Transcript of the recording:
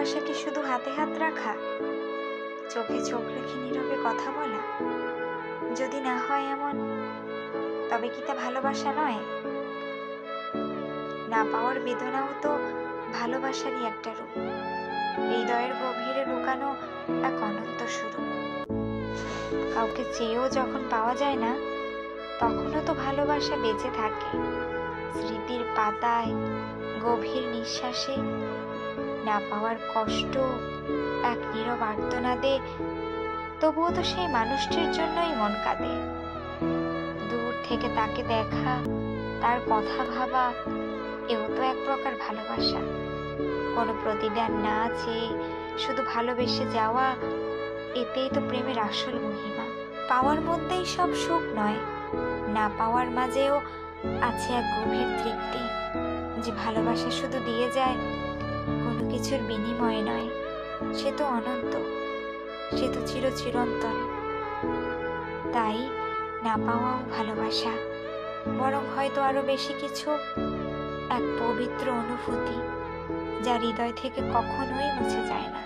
ভালোবাসা কি শুধু হাতে হাত রাখা, চোখে চোখ রেখে নীরবে কথা বলা? যদি না হয় এমন, তবে কি তা ভালোবাসা নয়? না পাওয়ার বেদনাও তো ভালোবাসারই একটা রূপ, হৃদয়ের গভীরে লুকানো এক অনন্ত শুরু। কাউকে চেয়েও যখন পাওয়া যায় না, তখনও তো ভালোবাসা বেঁচে থাকে স্মৃতির পাতায়, গভীর নিঃশ্বাসে। না পাওয়ার কষ্ট এক নীরব আর্তনাদে, তবুও তো সেই মানুষটির জন্যই মন কাঁদে। দূর থেকে তাকে দেখা, তার কথা ভাবা, এও তো এক প্রকার ভালোবাসা। কোনো প্রতিদান না চেয়ে শুধু ভালোবেসে যাওয়া, এতেই তো প্রেমের আসল মহিমা। পাওয়ার মধ্যেই সব সুখ নয়, না পাওয়ার মাঝেও আছে এক গভীর তৃপ্তি, যে ভালোবাসা শুধু দিয়ে যায়, কোনো কিছুর বিনিময়ে নয়। সে তো অনন্ত, সে তো চিরন্তন। তাই না পাওয়াও ভালোবাসা, বরং হয়তো আরো বেশি কিছু, এক পবিত্র অনুভূতি, যা হৃদয় থেকে কখনোই মুছে যায় না।